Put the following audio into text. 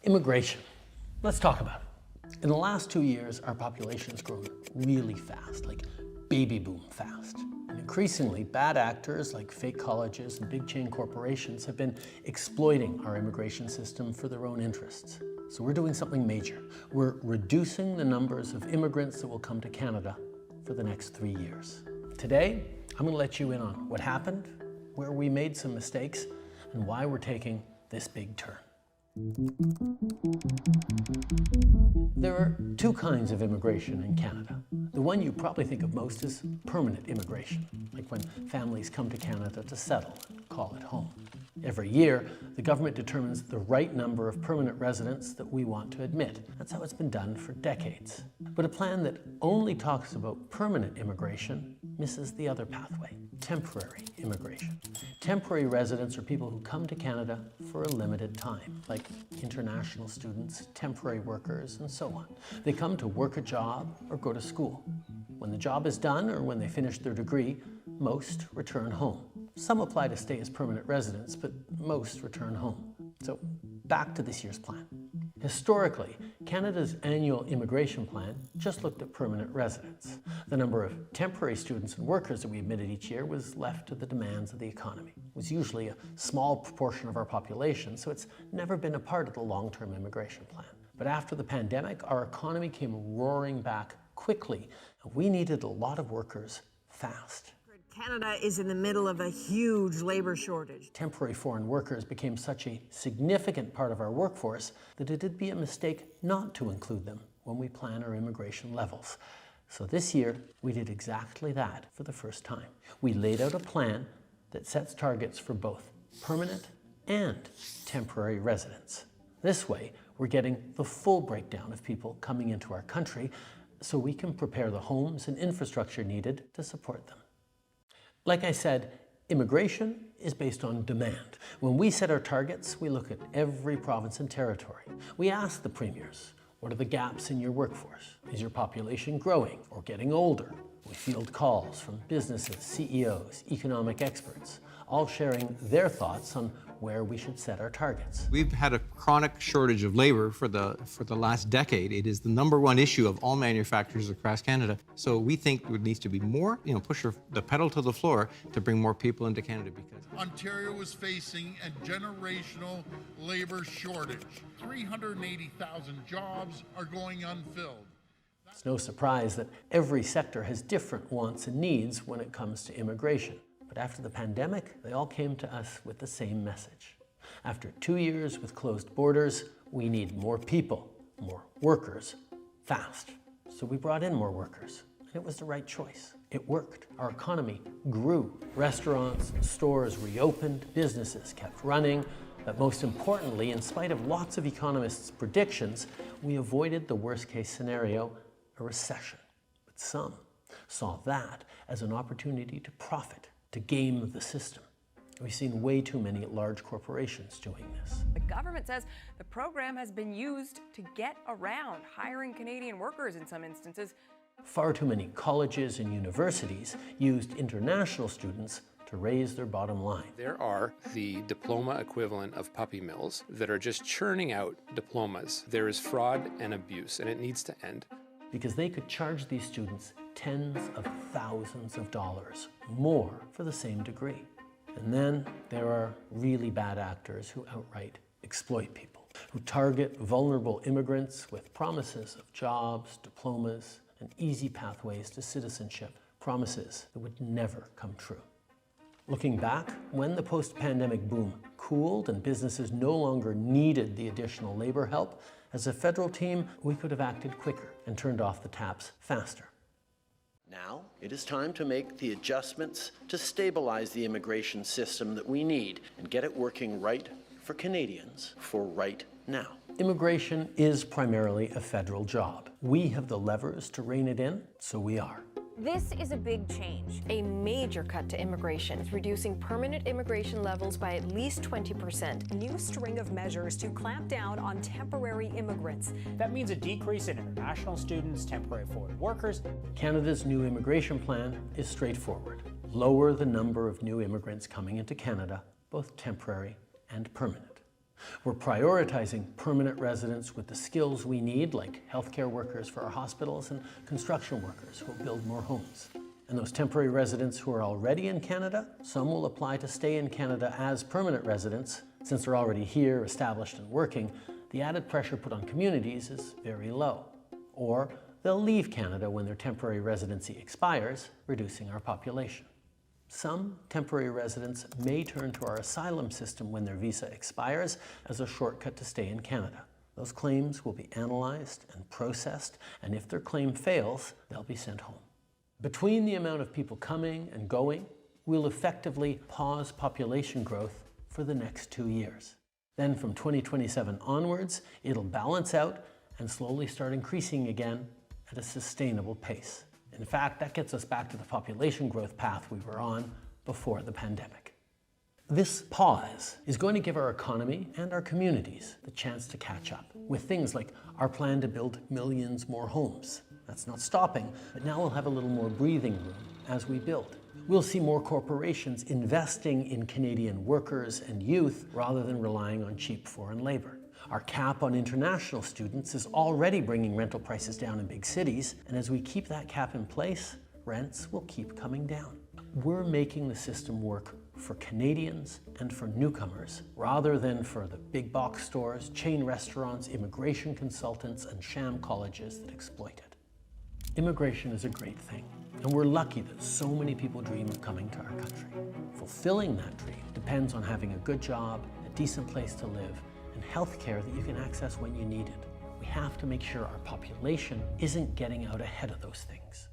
Immigration. Let's talk about it. In the last 2 years, our population has grown really fast, like baby boom fast. And increasingly, bad actors like fake colleges and big chain corporations have been exploiting our immigration system for their own interests. So we're doing something major. We're reducing the numbers of immigrants that will come to Canada for the next 3 years. Today, I'm going to let you in on what happened, where we made some mistakes, and why we're taking this big turn. There are two kinds of immigration in Canada. The one you probably think of most is permanent immigration, like when families come to Canada to settle and call it home. Every year, the government determines the right number of permanent residents that we want to admit. That's how it's been done for decades. But a plan that only talks about permanent immigration misses the other pathway, temporary immigration. Temporary residents are people who come to Canada for a limited time, like international students, temporary workers, and so on. They come to work a job or go to school. When the job is done or when they finish their degree, most return home. Some apply to stay as permanent residents, but most return home. So back to this year's plan. Historically, Canada's annual immigration plan just looked at permanent residents. The number of temporary students and workers that we admitted each year was left to the demands of the economy. It was usually a small proportion of our population, so it's never been a part of the long-term immigration plan. But after the pandemic, our economy came roaring back quickly, and we needed a lot of workers fast. Canada is in the middle of a huge labor shortage. Temporary foreign workers became such a significant part of our workforce that it'd be a mistake not to include them when we plan our immigration levels. So this year, we did exactly that for the first time. We laid out a plan that sets targets for both permanent and temporary residents. This way, we're getting the full breakdown of people coming into our country so we can prepare the homes and infrastructure needed to support them. Like I said, immigration is based on demand. When we set our targets, we look at every province and territory. We ask the premiers, what are the gaps in your workforce? Is your population growing or getting older? We field calls from businesses, CEOs, economic experts, all sharing their thoughts on where we should set our targets. We've had a chronic shortage of labor for the last decade. It is the #1 issue of all manufacturers across Canada. So we think there needs to be more, push the pedal to the floor to bring more people into Canada because Ontario is facing a generational labor shortage. 380,000 jobs are going unfilled. It's no surprise that every sector has different wants and needs when it comes to immigration. But after the pandemic, they all came to us with the same message. After 2 years with closed borders, we need more people, more workers, fast. So we brought in more workers, and it was the right choice. It worked. Our economy grew. Restaurants and stores reopened, businesses kept running, but most importantly, in spite of lots of economists' predictions, we avoided the worst-case scenario, a recession. But some saw that as an opportunity to profit, to game the system. We've seen way too many large corporations doing this. The government says the program has been used to get around hiring Canadian workers in some instances. Far too many colleges and universities used international students to raise their bottom line. There are the diploma equivalent of puppy mills that are just churning out diplomas. There is fraud and abuse, and it needs to end. Because they could charge these students tens of thousands of dollars more for the same degree. And then there are really bad actors who outright exploit people, who target vulnerable immigrants with promises of jobs, diplomas, and easy pathways to citizenship, promises that would never come true. Looking back, when the post-pandemic boom cooled and businesses no longer needed the additional labor help, as a federal team, we could have acted quicker and turned off the taps faster. Now, it is time to make the adjustments to stabilize the immigration system that we need and get it working right for Canadians for right now. Immigration is primarily a federal job. We have the levers to rein it in, so we are. This is a big change. A major cut to immigration is reducing permanent immigration levels by at least 20%. A new string of measures to clamp down on temporary immigrants. That means a decrease in international students, temporary foreign workers. Canada's new immigration plan is straightforward. Lower the number of new immigrants coming into Canada, both temporary and permanent. We're prioritizing permanent residents with the skills we need, like healthcare workers for our hospitals and construction workers who will build more homes. And those temporary residents who are already in Canada, some will apply to stay in Canada as permanent residents. Since they're already here, established and working, the added pressure put on communities is very low. Or they'll leave Canada when their temporary residency expires, reducing our population. Some temporary residents may turn to our asylum system when their visa expires as a shortcut to stay in Canada. Those claims will be analyzed and processed, and if their claim fails, they'll be sent home. Between the amount of people coming and going, we'll effectively pause population growth for the next 2 years. Then from 2027 onwards, it'll balance out and slowly start increasing again at a sustainable pace. In fact, that gets us back to the population growth path we were on before the pandemic. This pause is going to give our economy and our communities the chance to catch up with things like our plan to build millions more homes. That's not stopping, but now we'll have a little more breathing room as we build. We'll see more corporations investing in Canadian workers and youth rather than relying on cheap foreign labor. Our cap on international students is already bringing rental prices down in big cities, and as we keep that cap in place, rents will keep coming down. We're making the system work for Canadians and for newcomers, rather than for the big box stores, chain restaurants, immigration consultants, and sham colleges that exploit it. Immigration is a great thing, and we're lucky that so many people dream of coming to our country. Fulfilling that dream depends on having a good job, a decent place to live, and health care that you can access when you need it. We have to make sure our population isn't getting out ahead of those things.